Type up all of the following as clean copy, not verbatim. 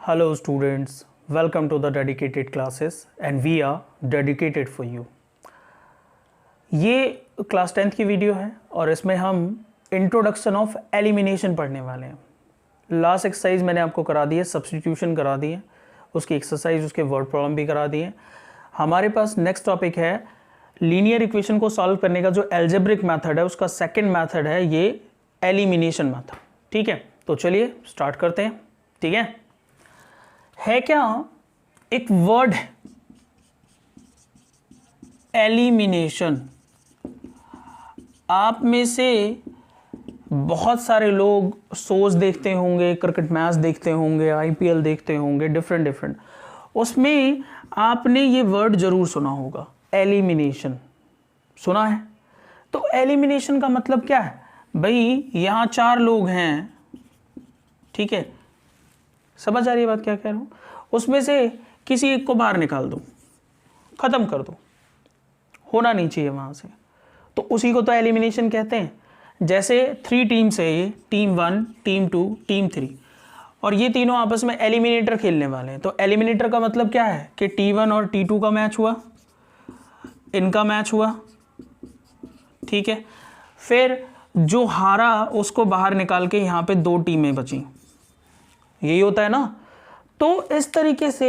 Hello students, welcome to the dedicated classes and we are dedicated for you. ये class 10th की video है और इसमें हम इंट्रोडक्शन ऑफ एलिमिनेशन पढ़ने वाले हैं. लास्ट एक्सरसाइज मैंने आपको करा दी है, सब्स्टिट्यूशन करा दी है, उसकी एक्सरसाइज उसके वर्ड प्रॉब्लम भी करा दिए. हमारे पास नेक्स्ट टॉपिक है लीनियर इक्वेशन को सॉल्व करने का जो एल्जेब्रिक मेथड है उसका सेकेंड मेथड है ये एलिमिनेशन मेथड. ठीक है, तो चलिए स्टार्ट करते हैं. ठीक है क्या एक वर्ड है एलिमिनेशन. आप में से बहुत सारे लोग शोज देखते होंगे, क्रिकेट मैच देखते होंगे, आईपीएल देखते होंगे, डिफरेंट उसमें आपने ये वर्ड जरूर सुना होगा, एलिमिनेशन. सुना है? तो एलिमिनेशन का मतलब क्या है भाई? यहाँ 4 लोग हैं, ठीक है, समझ आ रही है बात क्या कह रहा हूं? उसमें से किसी एक को बाहर निकाल दो, खत्म कर दो, होना नहीं चाहिए वहां से, तो उसी को तो एलिमिनेशन कहते हैं. जैसे 3 टीम्स है, ये टीम 1, टीम 2, टीम 3 और ये तीनों आपस में एलिमिनेटर खेलने वाले हैं. तो एलिमिनेटर का मतलब क्या है कि T1 और T2 का मैच हुआ, इनका मैच हुआ, ठीक है. फिर जो हारा उसको बाहर निकाल के यहाँ पे 2 टीमें बची, यही होता है ना. तो इस तरीके से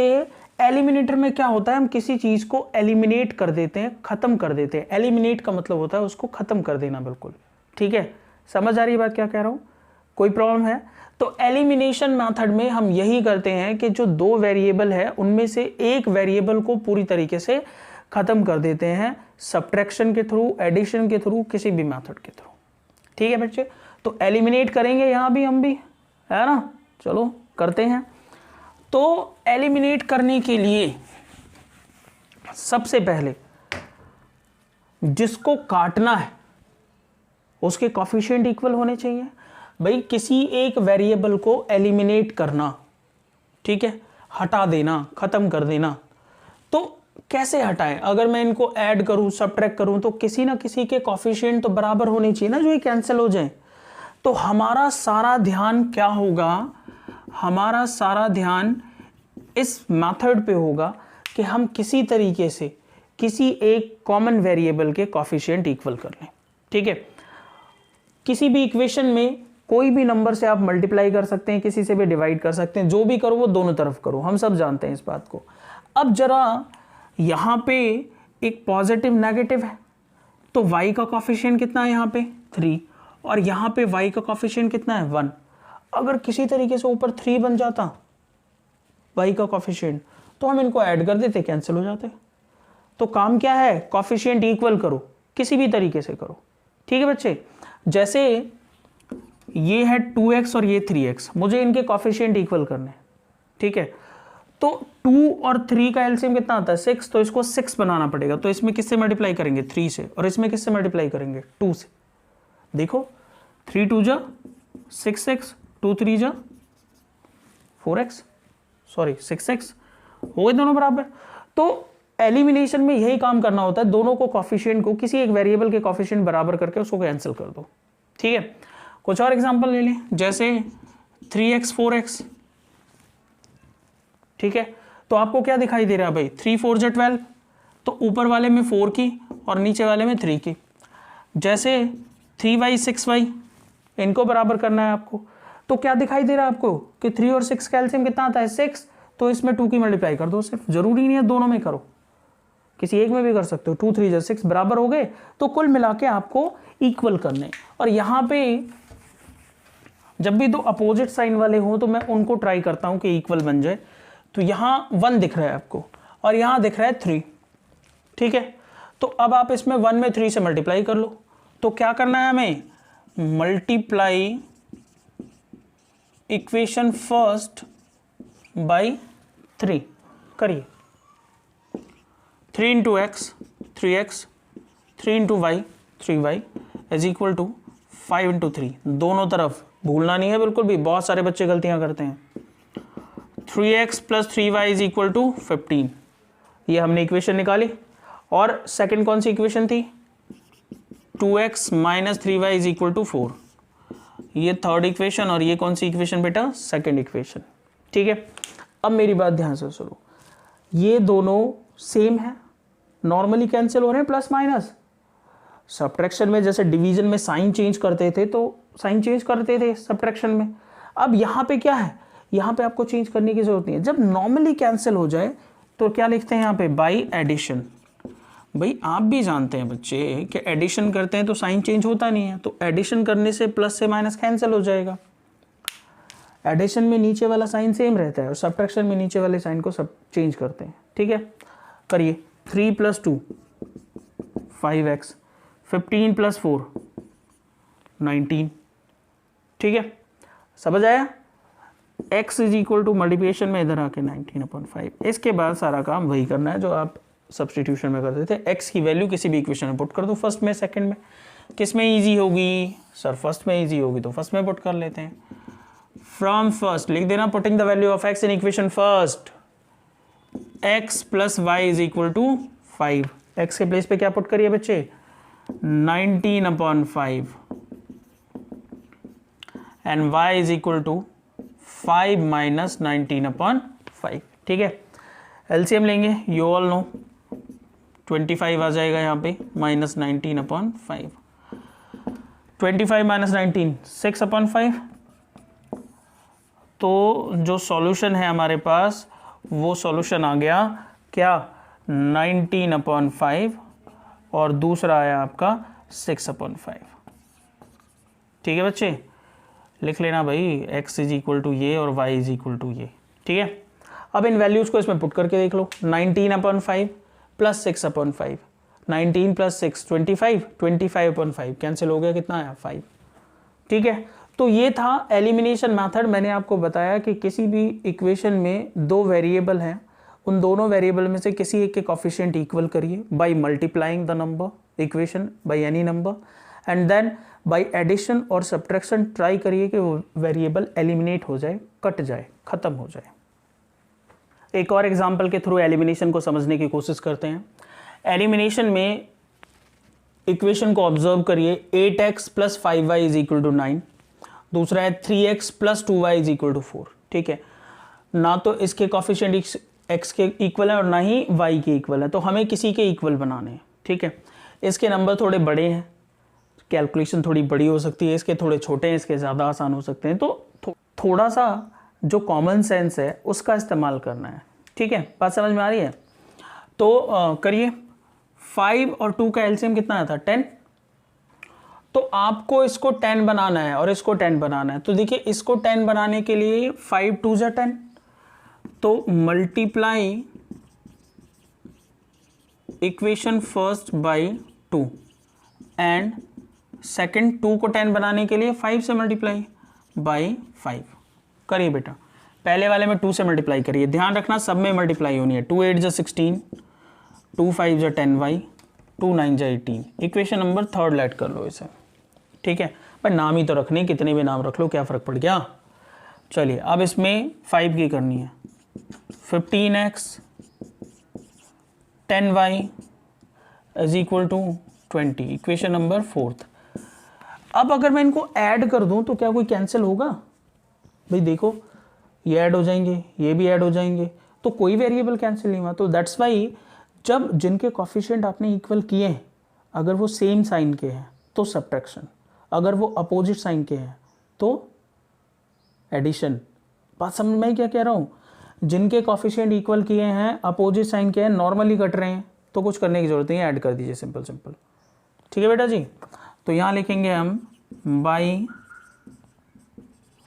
एलिमिनेटर में क्या होता है, हम किसी चीज को एलिमिनेट कर देते हैं, खत्म कर देते हैं. एलिमिनेट का मतलब होता है उसको खत्म कर देना, बिल्कुल. ठीक है, समझ आ रही है बात क्या कह रहा हूं? कोई प्रॉब्लम है? तो एलिमिनेशन मेथड में हम यही करते हैं कि जो 2 वेरिएबल है उनमें से एक वेरिएबल को पूरी तरीके से खत्म कर देते हैं, सब्ट्रैक्शन के थ्रू, एडिशन के थ्रू, किसी भी मेथड के थ्रू. ठीक है बच्चे, तो एलिमिनेट करेंगे यहां भी हम भी, है ना. चलो करते हैं. तो एलिमिनेट करने के लिए सबसे पहले जिसको काटना है उसके कोफिशिएंट इक्वल होने चाहिए. भाई किसी एक वेरिएबल को एलिमिनेट करना, ठीक है, हटा देना, खत्म कर देना. तो कैसे हटाएं? अगर मैं इनको ऐड करूं, सबट्रैक्ट करूं, तो किसी ना किसी के कोफिशिएंट तो बराबर होने चाहिए ना, जो ये कैंसिल हो जाए. तो हमारा सारा ध्यान क्या होगा? हमारा सारा ध्यान इस मेथड पे होगा कि हम किसी तरीके से किसी एक कॉमन वेरिएबल के कोफिशिएंट इक्वल कर लें. ठीक है, किसी भी इक्वेशन में कोई भी नंबर से आप मल्टीप्लाई कर सकते हैं, किसी से भी डिवाइड कर सकते हैं, जो भी करो वो दोनों तरफ करो, हम सब जानते हैं इस बात को. अब जरा यहाँ पे एक पॉजिटिव नेगेटिव है, तो y का कोफिशिएंट कितना है यहाँ पे? 3, और यहाँ पे y का कोफिशिएंट कितना है? 1. अगर किसी तरीके से ऊपर 3 बन जाता y का कोफिशिएंट, तो हम इनको ऐड कर देते, कैंसिल हो जाते. तो काम क्या है? कोफिशिएंट इक्वल करो, किसी भी तरीके से करो. ठीक है बच्चे, जैसे ये है 2x और ये 3x, मुझे इनके कोफिशिएंट इक्वल करने. ठीक है, तो 2 और 3 का एलसीएम कितना आता है? 6. तो इसको 6 बनाना पड़ेगा. तो इसमें किससे मल्टीप्लाई करेंगे? 3 से. और इसमें किससे मल्टीप्लाई करेंगे? 2 से. देखो 3 2 जा 6x, 2 3 जा 4x, सॉरी 6x, हो गए दोनों बराबर. तो एलिमिनेशन में यही काम करना होता है, दोनों को कोफिशिएंट को किसी एक वेरिएबल के कोफिशिएंट बराबर करके उसको कैंसिल कर दो. ठीक है, कुछ और एग्जांपल ले लें, जैसे 3x 4x. ठीक है, तो आपको क्या दिखाई दे रहा है भाई? 3 4 जा 12, तो ऊपर वाले में 4 की और नीचे वाले में 3 की. जैसे 3y 6y, इनको बराबर करना है आपको, तो क्या दिखाई दे रहा है आपको कि 3 और 6 का एलसीएम कितना आता है? 6. तो इसमें 2 की मल्टीप्लाई कर दो सिर्फ, जरूरी नहीं है दोनों में करो, किसी एक में भी कर सकते हो. 2 3 जा 6 बराबर हो गए. तो कुल मिला के आपको इक्वल करने. और यहाँ पे जब भी 2 अपोजिट साइन वाले हो तो मैं उनको ट्राई करता हूँ कि इक्वल बन जाए. तो यहाँ 1 दिख रहा है आपको और यहाँ दिख रहा है 3. ठीक है, तो अब आप इसमें 1 में 3 से मल्टीप्लाई कर लो. तो क्या करना है हमें? मल्टीप्लाई इक्वेशन फर्स्ट बाई 3 करिए. 3 into X 3x, 3 into Y 3y is equal to 5 into 3. दोनों तरफ भूलना नहीं है बिल्कुल भी, बहुत सारे बच्चे गलतियां करते हैं. 3x plus 3y is equal to 15. ये हमने इक्वेशन निकाली. और सेकंड कौन सी इक्वेशन थी? 2x minus 3y is equal to 4. ये थर्ड इक्वेशन और ये कौन सी इक्वेशन बेटा? Second equation. ठीक है, अब मेरी बात ध्यान से सुनो, ये दोनों सेम है, नॉर्मली कैंसिल हो रहे हैं प्लस माइनस। सब्ट्रैक्शन में जैसे डिवीजन में साइन चेंज करते थे तो साइन चेंज करते थे सब्ट्रैक्शन में, अब यहाँ पे क्या है, यहाँ पे आपको चेंज करने की जरूरत नहीं है। जब नॉर्मली कैंसिल हो जाए तो क्या लिखते हैं यहाँ पे, बाई एडिशन। भाई आप भी जानते हैं बच्चे कि एडिशन करते हैं तो साइन चेंज होता नहीं है, तो एडिशन करने से प्लस से माइनस कैंसिल हो जाएगा। एडिशन में नीचे वाला साइन सेम रहता है और सब्ट्रैक्शन में नीचे वाले साइन को सब चेंज करते हैं। ठीक है, करिए। 3 + 2 5x, 15 + 4 19। ठीक है, समझ आया। x = मल्टीप्लिकेशन में इधर आके 19/5। इसके बाद सारा काम वही करना है जो आप सब्स्टिट्यूशन में करते थे। x की वैल्यू किसी भी इक्वेशन में पुट कर दो, फर्स्ट में सेकंड में। किस में इजी होगी सर, फर्स्ट में इजी होगी तो फर्स्ट में पुट कर लेते हैं। फ्रॉम फर्स्ट लिख देना, putting the value of x in equation first, x + y = 5। x के प्लेस पे क्या पुट करिए बच्चे, 19/5 एंड y = 5 - 19/5। ठीक है, एलसीएम लेंगे, यू ऑल नो 25 आ जाएगा यहाँ पे, -19/5। 25 - 19 6/5। तो जो सॉल्यूशन है हमारे पास वो सॉल्यूशन आ गया क्या, 19/5 और दूसरा आया आपका 6/5। ठीक है बच्चे, लिख लेना भाई, x = ये और y = ये। ठीक है, अब इन वैल्यूज को इसमें पुट करके देख लो, 19/5 + 6/5, 19 + 6 25, 25/5 कैंसिल हो गया, कितना आया 5। ठीक है, तो ये था एलिमिनेशन मेथड। मैंने आपको बताया कि किसी भी इक्वेशन में दो वेरिएबल हैं, उन दोनों वेरिएबल में से किसी एक के कोफिशिएंट इक्वल करिए by multiplying the number equation by any number, and then by addition और सब्ट्रैक्शन ट्राई करिए कि वो वेरिएबल एलिमिनेट हो जाए, कट जाए, खत्म हो जाए। एक और एग्जांपल के थ्रू एलिमिनेशन को समझने की कोशिश करते हैं। एलिमिनेशन में इक्वेशन को ऑब्जर्व करिए, 8x + 5y = 9, दूसरा है 3x + 2y = 4। ठीक है, ना तो इसके कोफिशिएंट x के इक्वल है और ना ही y के इक्वल है, तो हमें किसी के इक्वल बनाने हैं। ठीक है, इसके नंबर थोड़े बड़े हैं, कैलकुलेशन थोड़ी बड़ी हो सकती है, इसके थोड़े छोटे हैं, इसके ज़्यादा आसान हो सकते हैं, तो थोड़ा सा जो कॉमन सेंस है उसका इस्तेमाल करना है। ठीक है, बात समझ में आ रही है। तो करिए, 5 और 2 का एलसीएम कितना आया था, 10। तो आपको इसको 10 बनाना है और इसको 10 बनाना है। तो देखिए, इसको 10 बनाने के लिए 5 × 2 = 10, तो multiply equation first by 2 and second 2 को 10 बनाने के लिए 5 से मल्टीप्लाई बाई 5 करिए बेटा। पहले वाले में 2 से मल्टीप्लाई करिए, ध्यान रखना सब में मल्टीप्लाई होनी है। 2 × 8 = 16, 2 × 5 = 10y, 2 × 9 = 18। इक्वेशन नंबर 3 लेट कर लो इसे। ठीक है, पर नाम ही तो रखने, कितने भी नाम रख लो, क्या फ़र्क पड़ गया। चलिए, अब इसमें 5 की करनी है, 15x 10y = 20। Equation number 4। अब अगर मैं इनको ऐड कर दूं तो क्या कोई कैंसिल होगा? भाई देखो, ये ऐड हो जाएंगे, ये भी ऐड हो जाएंगे, तो कोई वेरिएबल कैंसिल नहीं हुआ। तो दैट्स वाई जब जिनके कोफिशिएंट आपने इक्वल किए हैं, अगर वो सेम साइन के हैं तो सब्ट्रैक्शन, अगर वो अपोजिट साइन के हैं तो एडिशन। बात समझ में क्या कह रहा हूँ? जिनके कोफिशिएंट इक्वल किए हैं, अपोजिट साइन के हैं, नॉर्मली कट रहे हैं, तो कुछ करने की जरूरत नहीं है, ऐड कर दीजिए, सिंपल सिंपल। ठीक है बेटा जी, तो यहाँ लिखेंगे हम बाई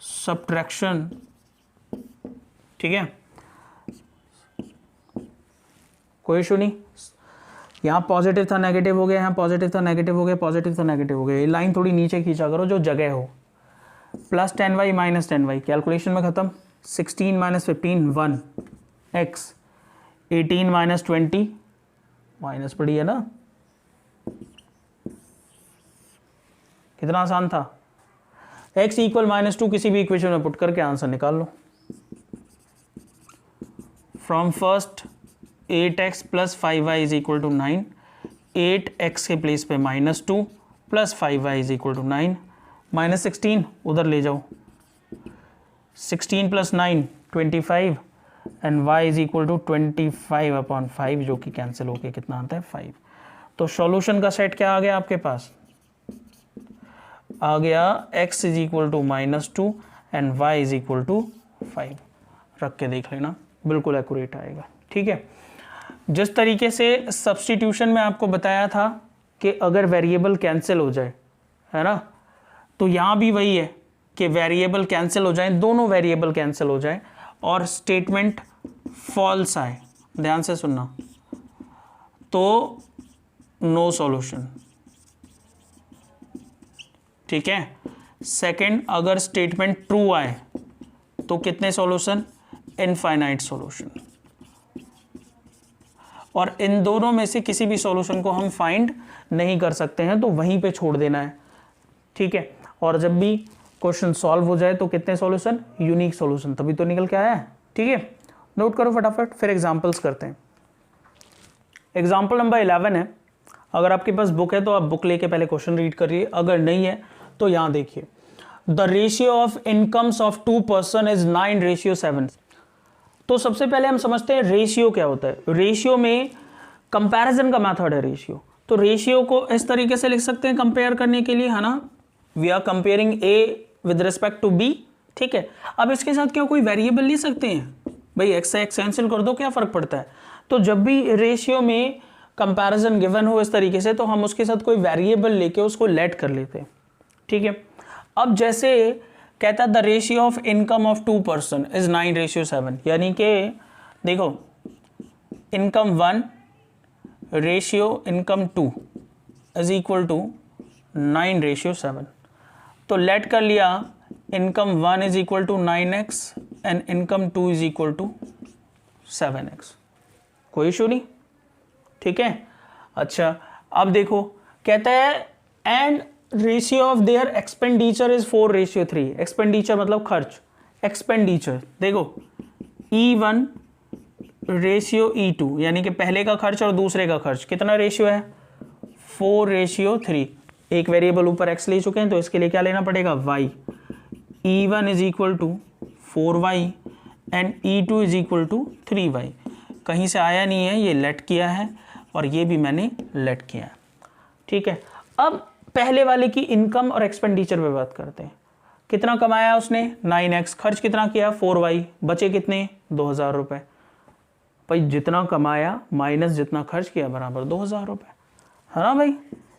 सब्ट्रैक्शन। ठीक है, कोई इशू नहीं। यहाँ पॉजिटिव था नेगेटिव हो गया, यहाँ पॉजिटिव था नेगेटिव हो गया, पॉजिटिव था नेगेटिव हो गया। ये लाइन थोड़ी नीचे खींचा करो जो जगह हो। +10y - 10y कैलकुलेशन में खत्म। 16 - 15 1 x, 18 - 20 माइनस पड़ी है ना, कितना आसान था। x = -2 किसी भी इक्वेशन में पुट करके आंसर निकाल लो। From first 8x + 5y = 9, 8x के प्लेस पे -2 + 5y = 9, -16 उधर ले जाओ, 16 + 9 25, and y is equal to 25/5 जो कि कैंसिल होके कितना आता है 5। तो सॉल्यूशन का सेट क्या आ गया आपके पास, आ गया x is equal to -2 and y is equal to 5। रख के देख लेना, बिल्कुल एक्यूरेट आएगा। ठीक है, जिस तरीके से सब्स्टिट्यूशन में आपको बताया था कि अगर वेरिएबल कैंसिल हो जाए, है ना, तो यहाँ भी वही है कि वेरिएबल कैंसिल हो जाए, दोनों वेरिएबल कैंसिल हो जाए और स्टेटमेंट फॉल्स आए, ध्यान से सुनना, तो नो सॉल्यूशन। ठीक है, सेकंड, अगर स्टेटमेंट ट्रू आए तो कितने सॉल्यूशन, इनफाइनाइट सॉल्यूशन। और इन दोनों में से किसी भी सॉल्यूशन को हम फाइंड नहीं कर सकते हैं, तो वहीं पे छोड़ देना है। ठीक है, और जब भी क्वेश्चन सॉल्व हो जाए तो कितने सॉल्यूशन, यूनिक सॉल्यूशन, तभी तो निकल के आया है। ठीक है, नोट करो फटाफट, फिर एग्जांपल्स करते हैं। एग्जांपल नंबर 11 है, अगर आपके पास बुक है तो आप बुक लेके पहले क्वेश्चन रीड करिए, अगर नहीं है तो यहाँ देखिए, the ratio of incomes of 2 person is 9:7। तो सबसे पहले हम समझते हैं रेशियो क्या होता है। रेशियो में कंपैरिजन का मेथड है रेशियो, तो रेशियो को इस तरीके से लिख सकते हैं कंपेयर करने के लिए, है ना, we are comparing A with respect to B. ठीक है, अब इसके साथ क्या कोई वेरिएबल ले सकते हैं, भाई एक्स से एक्स कैंसिल कर दो, क्या फर्क पड़ता है। तो जब भी रेशियो में कंपैरिजन गिवन हो इस तरीके से, तो हम उसके साथ कोई वेरिएबल लेके उसको लेट कर लेते हैं। ठीक है, अब जैसे कहता है the ratio of income of 2 person is 9:7, यानी कि देखो income 1 ratio income 2 is equal to 9:7। तो लेट कर लिया income 1 is equal to 9x and income 2 is equal to 7x, कोई इशू नहीं। ठीक है, अच्छा अब देखो कहता है and ratio of their expenditure is 4:3। Expenditure मतलब खर्च, एक्सपेंडिचर देखो E1 रेशियो E2, यानी कि पहले का खर्च और दूसरे का खर्च कितना रेशियो है, 4:3। एक वेरिएबल ऊपर x ले चुके हैं तो इसके लिए क्या लेना पड़ेगा, y। E1 is equal to 4y and E2 is equal to 3y। कहीं से आया नहीं है, ये लेट किया है और ये भी मैंने लेट किया है। ठीक है, अब पहले वाले की इनकम और एक्सपेंडिचर पे बात करते हैं। कितना कमाया उसने, 9x, खर्च कितना किया 4y, बचे कितने 2000 रुपये। भाई जितना कमाया माइनस जितना खर्च किया बराबर 2000 रुपये, है ना भाई।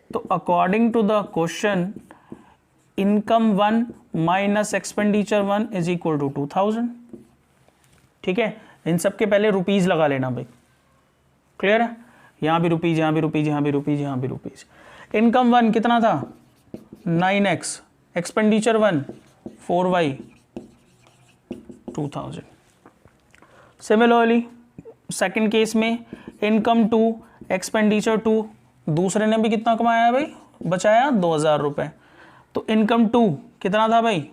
तो according to the question income 1 minus expenditure 1 is equal to 2000। ठीक है, इन सब के पहले रुपीज लगा लेना भाई, क्लियर है, यहाँ भी रुपीज, यहाँ भी रुपीज, यहाँ भी रुपीज, यहाँ भी रुपीज। इनकम 1 कितना था 9x, expenditure 1 4y 2000। Similarly second case में इनकम 2 एक्सपेंडिचर 2, दूसरे ने भी कितना कमाया है भाई, बचाया 2000 रुपये। तो इनकम 2 कितना था भाई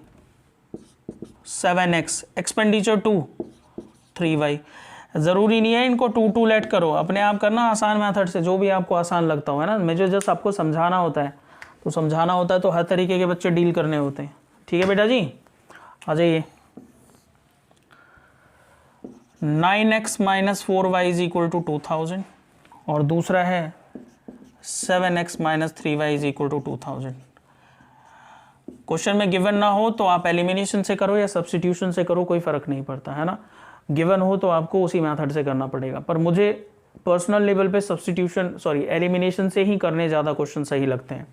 7x, एक्सपेंडिचर 2 3y। ज़रूरी नहीं है इनको 2 लेट करो, अपने आप करना आसान मेथड से, जो भी आपको आसान लगता हो, है ना। मुझे जस्ट आपको समझाना होता है, तो समझाना होता है तो हर तरीके के बच्चे डील करने होते हैं। ठीक है बेटा जी, आ जाइए। 9x minus 4y is equal to 2000 और दूसरा है 7x minus 3y is equal to 2000। Question में गिवन ना हो तो आप एलिमिनेशन से करो या सब्स्टिट्यूशन से करो, कोई फर्क नहीं पड़ता, है ना। गिवन हो तो आपको उसी मेथड से करना पड़ेगा, पर मुझे पर्सनल लेवल पे सब्स्टिट्यूशन एलिमिनेशन से ही करने ज़्यादा क्वेश्चन सही लगते हैं।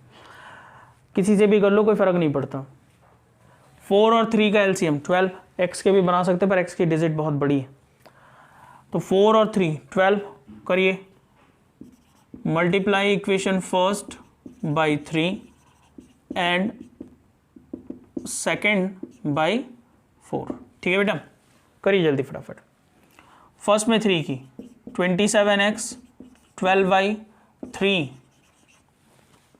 किसी से भी कर लो, कोई फ़र्क नहीं पड़ता। 4 और 3 का एलसीएम 12, एक्स के भी बना सकते हैं पर एक्स की डिजिट बहुत बड़ी है, तो 4 और 3 12 करिए, multiply equation first by 3 and second by 4। ठीक है बेटा, करिए जल्दी फटाफट। फर्स्ट में 3 की 27x 12y 3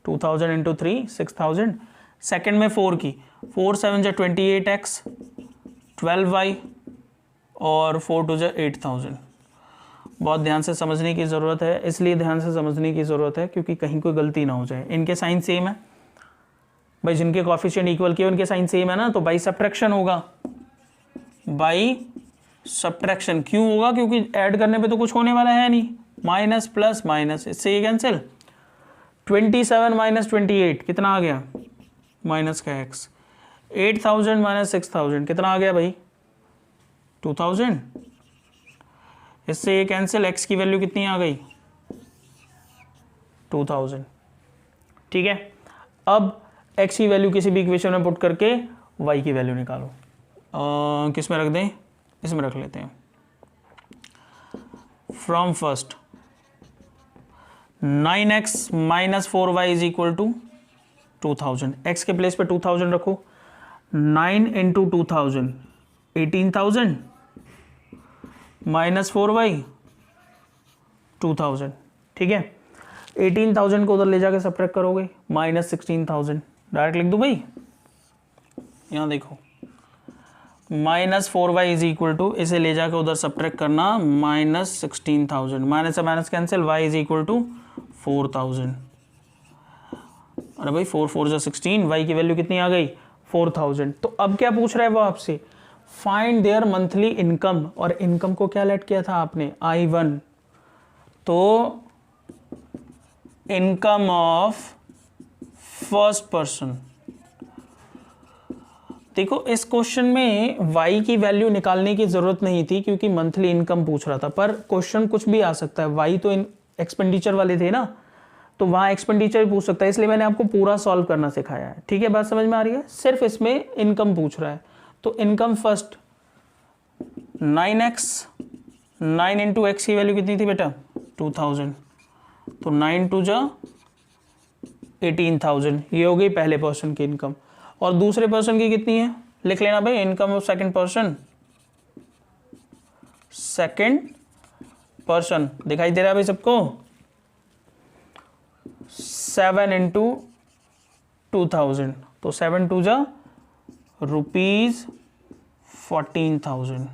2000 इंटू 3 6000। सेकेंड में 4 की 4 7 जा 28x 12y और 4 2 जा 8000। बहुत ध्यान से समझने की ज़रूरत है, इसलिए ध्यान से समझने की ज़रूरत है क्योंकि कहीं कोई गलती ना हो जाए। इनके साइन सेम है भाई, जिनके कॉफिशिएंट इक्वल किए उनके साइन सेम है ना, तो बाई सब्ट्रैक्शन होगा, बाई सब्ट्रैक्शन क्यों होगा, क्योंकि ऐड करने पे तो कुछ होने वाला है नहीं, माइनस प्लस माइनस, इससे ये कैंसिल। 27 माइनस 28 कितना आ गया, माइनस का x। 8000 माइनस 6000 कितना आ गया भाई, 2000, इससे ये कैंसिल, x की वैल्यू कितनी आ गई, 2000। ठीक है, अब x की वैल्यू किसी भी इक्वेशन में पुट करके y की वैल्यू निकालो। किस में रख दें, इसमें रख लेते हैं। From first 9x minus 4y is equal to 2000, x के प्लेस पे 2000 रखो, 9 इंटू 2000 18,000 माइनस 4y 2000। ठीक है, 18,000 को उधर ले जाके सब्ट्रैक्ट करोगे, माइनस 16,000, डायरेक्ट लिख दो भाई, यहाँ देखो minus 4y is equal to, इसे ले जाके उधर सब्ट्रैक्ट करना, माइनस 16,000, माइनस से minus cancel, y is equal to 4,000। अरे भाई 4 4 16, y की वैल्यू कितनी आ गई, 4,000। तो अब क्या पूछ रहा है वो आपसे, फाइंड देयर मंथली इनकम, और इनकम को क्या लेट किया था आपने, I1, तो इनकम ऑफ फर्स्ट पर्सन। देखो इस क्वेश्चन में y की वैल्यू निकालने की जरूरत नहीं थी क्योंकि मंथली इनकम पूछ रहा था, पर क्वेश्चन कुछ भी आ सकता है, y तो एक्सपेंडिचर वाले थे ना, तो वहाँ एक्सपेंडिचर पूछ सकता है, इसलिए मैंने आपको पूरा सॉल्व करना सिखाया है। ठीक है, बात समझ में आ रही है, सिर्फ इसमें इनकम पूछ रहा है। तो income first 9x, 9 into x की वैल्यू कितनी थी बेटा, 2000, तो 9 टू जा 18,000, ये हो गई पहले पर्सन की इनकम। और दूसरे पर्सन की कितनी है, लिख लेना भाई, income of second person, second person दिखाई दे रहा है भाई सबको, 7 इंटू 2000, तो 7 टू जा ₹14,000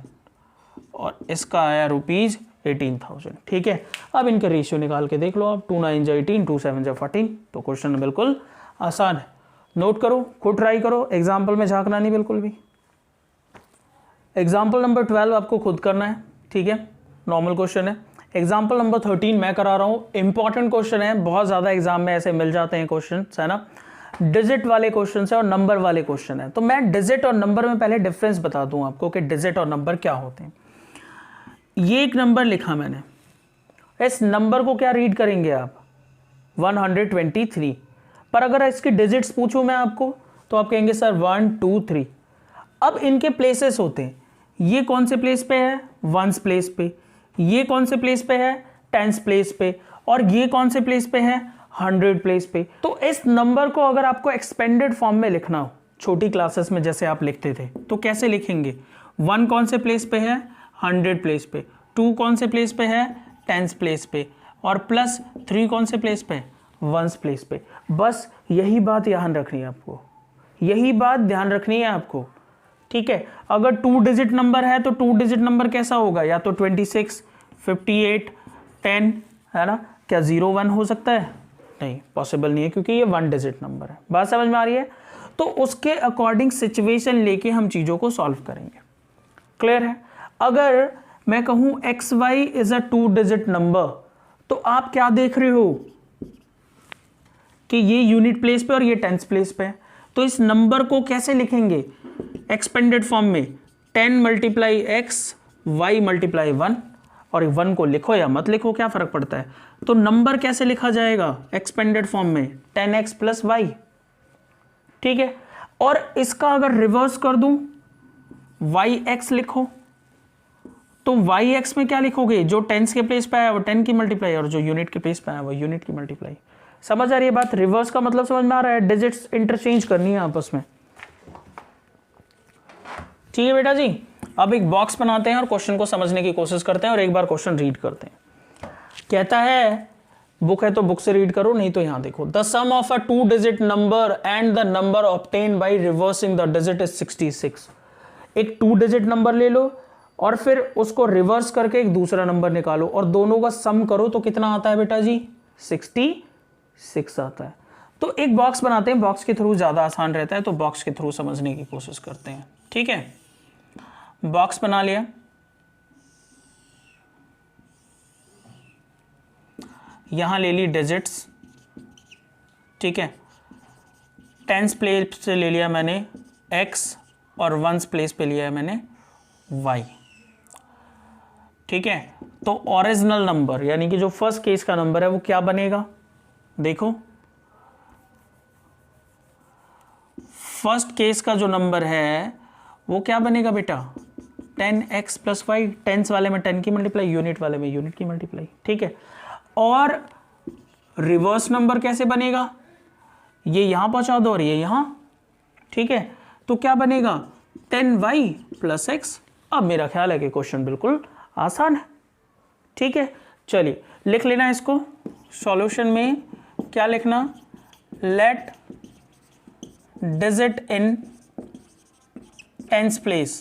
और इसका आया ₹18,000। ठीक है, अब इनके रेशियो निकाल के देख लो आप, 2 9 जा 18, 2 7 जा 14, तो क्वेश्चन बिल्कुल आसान है। नोट करो, खुद ट्राई करो, एग्जाम्पल में झांकना नहीं बिल्कुल भी। एग्जाम्पल नंबर 12 आपको खुद करना है, ठीक है, नॉर्मल क्वेश्चन है। एग्जाम्पल नंबर 13 मैं करा रहा हूँ, इंपॉर्टेंट क्वेश्चन है, बहुत ज़्यादा एग्जाम में ऐसे मिल जाते हैं क्वेश्चन, है ना, डिजिट वाले क्वेश्चन है और नंबर वाले क्वेश्चन है। तो मैं डिजिट और नंबर में पहले डिफरेंस बता दूं आपको कि डिजिट और नंबर क्या होते हैं। ये एक नंबर लिखा मैंने, इस नंबर को क्या रीड करेंगे आप, 123, पर अगर इसके डिजिट्स पूछूं मैं आपको तो आप कहेंगे सर 1 2 3। अब इनके प्लेसेस होते हैं, ये कौन से प्लेस पे है, वंस प्लेस पे, ये कौन से प्लेस पे है, टेंस प्लेस पे, और ये कौन से प्लेस पे है, 100 प्लेस पे। तो इस नंबर को अगर आपको एक्सपेंडेड फॉर्म में लिखना हो, छोटी क्लासेस में जैसे आप लिखते थे, तो कैसे लिखेंगे, 1 कौन से प्लेस पे है, 100 प्लेस पे, 2 कौन से प्लेस पे है, टेंस प्लेस पे, और प्लस 3 कौन से प्लेस पे, वंस प्लेस पे। बस यही बात ध्यान रखनी है आपको, यही बात ध्यान रखनी है आपको। ठीक है, अगर 2 डिजिट नंबर है तो 2 डिजिट नंबर कैसा होगा, या तो 26, 58, 10, है ना, क्या 0 1 हो सकता है, नहीं पॉसिबल नहीं है क्योंकि ये 1 डिजिट नंबर है। बात समझ में आ रही है, तो उसके अकॉर्डिंग सिचुएशन लेके हम चीज़ों को सॉल्व करेंगे। क्लियर है। अगर मैं कहूँ XY is a 2 digit number, तो आप क्या देख रहे हो कि ये यूनिट प्लेस पे और ये टेंस प्लेस पे है, तो इस नंबर को कैसे लिखेंगे, एक्सपेंडेड फॉर्म में 10 मल्टीप्लाई x y मल्टीप्लाई 1, और 1 को लिखो या मत लिखो क्या फर्क पड़ता है। तो नंबर कैसे लिखा जाएगा एक्सपेंडेड फॉर्म में, 10x प्लस y। ठीक है, और इसका अगर रिवर्स कर दूं, yx लिखो, तो yx में क्या लिखोगे, जो टेंस के प्लेस पे आया वो 10 की मल्टीप्लाई, और जो यूनिट के प्लेस पे आया वो यूनिट की मल्टीप्लाई। समझ आ रही है बात, रिवर्स का मतलब समझ में आ रहा है, डिजिट्स इंटरचेंज करनी है आपस में। ठीक है बेटा जी, अब एक बॉक्स बनाते हैं और क्वेश्चन को समझने की कोशिश करते हैं, और एक बार क्वेश्चन रीड करते हैं। कहता है, बुक है तो बुक से रीड करो, नहीं तो यहां देखो, the sum of a 2 digit number and the number obtain by reversing the digit is 66। एक 2 डिजिट नंबर ले लो और फिर उसको रिवर्स करके एक दूसरा नंबर निकालो और दोनों का सम करो, तो कितना आता है बेटा जी, 66 आता है। तो एक बॉक्स बनाते हैं, बॉक्स के थ्रू ज्यादा आसान रहता है, तो बॉक्स के थ्रू समझने की कोशिश करते हैं। ठीक है, बॉक्स बना लिया, यहाँ ले ली डिजिट्स, ठीक है, टेंस प्लेस से ले लिया मैंने x और वंस प्लेस पे लिया है मैंने y, ठीक है। तो ओरिजिनल नंबर यानी कि जो फर्स्ट केस का नंबर है वो क्या बनेगा, देखो फर्स्ट केस का जो नंबर है वो क्या बनेगा बेटा, 10x प्लस वाई, टेंस वाले में 10 की मल्टीप्लाई, यूनिट वाले में यूनिट की मल्टीप्लाई, ठीक है। और रिवर्स नंबर कैसे बनेगा, ये यहां पहुंचा दो और ये यहां, ठीक है। तो क्या बनेगा 10y प्लस एक्स। अब मेरा ख्याल है कि क्वेश्चन बिल्कुल आसान है, ठीक है। चलिए लिख लेना इसको, सॉल्यूशन में क्या लिखना, late digit in tens place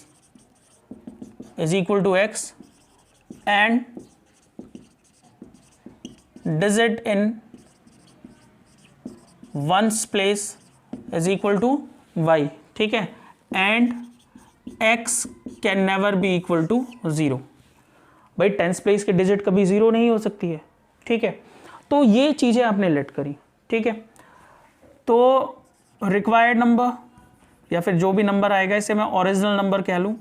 is equal to x and digit in ones place is equal to y, ठीक है। and x can never be equal to 0। भाई टेंस प्लेस के डिजिट कभी 0 नहीं हो सकती है, ठीक है। तो ये चीजें आपने लेट करी, ठीक है। तो रिक्वायर्ड नंबर या फिर जो भी नंबर आएगा इसे मैं ओरिजिनल नंबर कह लूं,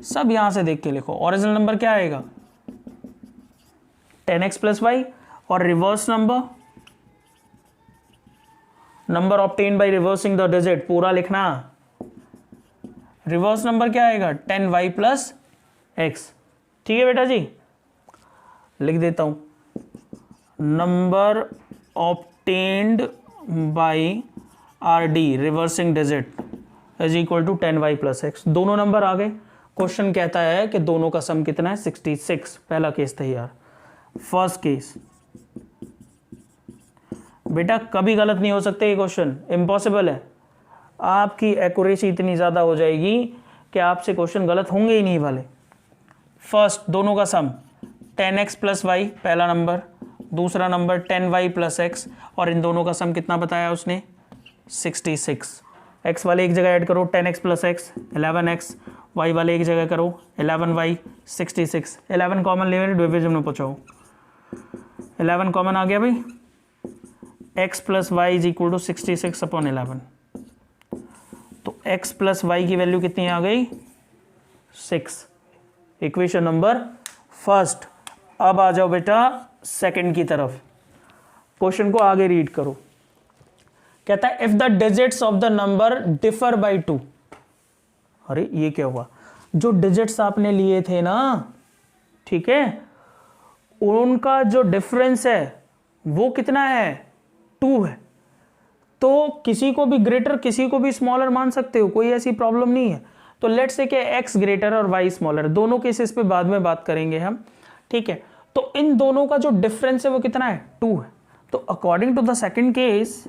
सब यहां से देख के लिखो। ओरिजिनल नंबर क्या आएगा 10x प्लस वाई, और reverse number obtain by reversing the digit पूरा लिखना। रिवर्स नंबर क्या आएगा 10y प्लस एक्स, ठीक है बेटा जी। लिख देता हूं, number obtained by are the reversing digit is equal to 10y plus X. दोनों नंबर आ गए। क्वेश्चन कहता है कि दोनों का सम कितना है 66। पहला केस तैयार। फर्स्ट केस बेटा कभी गलत नहीं हो सकते, ये क्वेश्चन इम्पॉसिबल है। आपकी एक्यूरेसी इतनी ज़्यादा हो जाएगी कि आपसे क्वेश्चन गलत होंगे ही नहीं वाले। फर्स्ट दोनों का सम 10x प्लस वाई पहला नंबर, दूसरा नंबर 10y प्लस एक्स, और इन दोनों का सम कितना बताया उसने 66। x वाले एक जगह ऐड करो 10x plus x 11x, y वाले एक जगह करो 11y 66। 11 कॉमन ले डिविजन में पहुँचाओ, 11 कॉमन आ गया भाई, x plus Y is equal to 66 upon 11। तो x प्लस वाई की वैल्यू कितनी आ गई 6। Equation number first. अब आ जाओ बेटा सेकंड की तरफ, क्वेश्चन को आगे रीड करो। कहता है if the digits of the number differ by 2। अरे ये क्या हुआ, जो डिजिट्स आपने लिए थे ना, ठीक है, उनका जो डिफरेंस है वो कितना है 2 है। तो किसी को भी ग्रेटर किसी को भी स्मॉलर मान सकते हो, कोई ऐसी प्रॉब्लम नहीं है। तो लेट्स से कि x ग्रेटर और y स्मॉलर, दोनों केसेस पे बाद में बात करेंगे हम, ठीक है। तो इन दोनों का जो डिफरेंस है वो कितना है 2 है। तो according to the second case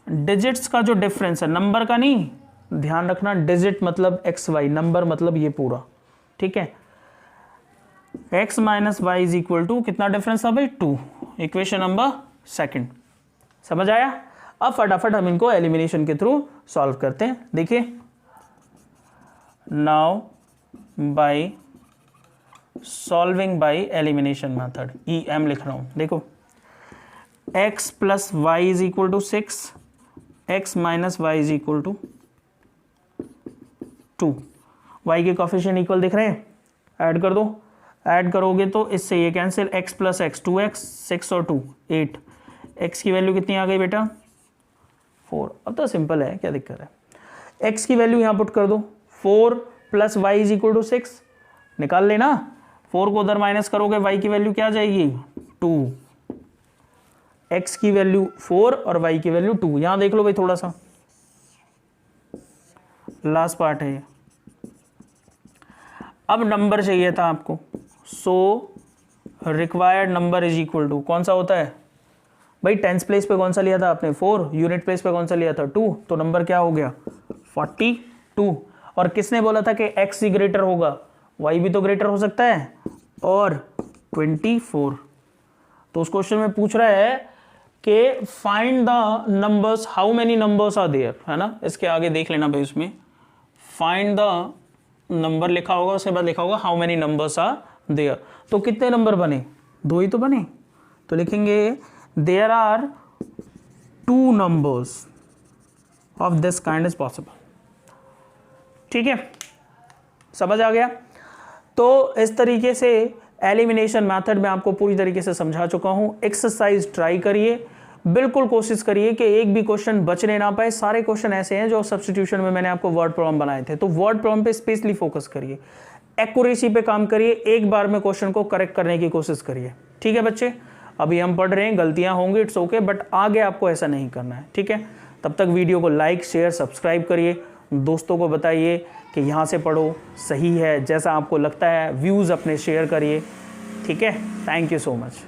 digits का जो डिफरेंस है, नंबर का नहीं, ध्यान रखना, डिजिट मतलब एक्स वाई, नंबर मतलब ये पूरा, ठीक है। x minus Y is equal to कितना डिफरेंस था भाई 2। इक्वेशन नंबर सेकंड, समझ आया। अब फटाफट हम इनको एलिमिनेशन के थ्रू सॉल्व करते हैं। देखिए now by solving by elimination method, EM लिख रहा हूं। देखो x plus Y is equal to 6, x minus Y is equal to 2। y के कोफिशिएंट इक्वल दिख रहे हैं, ऐड कर दो। ऐड करोगे तो इससे ये cancel, x plus x 2x, 6 और 2 8। x की वैल्यू कितनी आ गई बेटा 4। अब तो सिंपल है, क्या दिक्कत है। x की वैल्यू यहां पुट कर दो, 4 plus Y is equal to 6, निकाल लेना। 4 को उधर माइनस करोगे, y की वैल्यू क्या आ जाएगी 2। x की वैल्यू 4 और y की वैल्यू 2। यहां देख लो भाई, थोड़ा सा लास्ट पार्ट है ये। अब नंबर चाहिए था आपको, so required number is equal to कौन सा होता है भाई, टेंस प्लेस पे कौन सा लिया था आपने 4, यूनिट प्लेस पे कौन सा लिया था 2, तो नंबर क्या हो गया 42। और किसने बोला था कि x ही ग्रेटर होगा, y भी तो ग्रेटर हो सकता है, और 24। तो उस क्वेश्चन में पूछ रहा है कि find the numbers, how many numbers are there, है ना। इसके आगे देख लेना भाई, उसमें फाइंड द नंबर लिखा होगा, उसके बाद लिखा होगा how many numbers are there, तो कितने नंबर बने, 2 ही तो बने, तो लिखेंगे there are 2 numbers of this kind is possible. ठीक है, समझ आ गया। तो इस तरीके से एलिमिनेशन मेथड में आपको पूरी तरीके से समझा चुका हूं। एक्सरसाइज ट्राई करिए, बिल्कुल कोशिश करिए कि एक भी क्वेश्चन बचने ना पाए। सारे क्वेश्चन ऐसे हैं जो सब्स्टिट्यूशन में मैंने आपको वर्ड प्रॉब्लम बनाए थे, तो वर्ड प्रॉब्लम पे स्पेशली फोकस करिए, एक्यूरेसी पे काम करिए, एक बार में क्वेश्चन को करेक्ट करने की कोशिश करिए। ठीक है बच्चे, अभी हम पढ़ रहे हैं, गलतियां होंगी, इट्स ओके, बट आगे आपको ऐसा नहीं करना है। ठीक है, तब तक वीडियो को लाइक शेयर सब्सक्राइब करिए, दोस्तों को बताइए कि यहाँ से पढ़ो, सही है, जैसा आपको लगता है व्यूज़ अपने शेयर करिए। ठीक है, थैंक यू सो मच।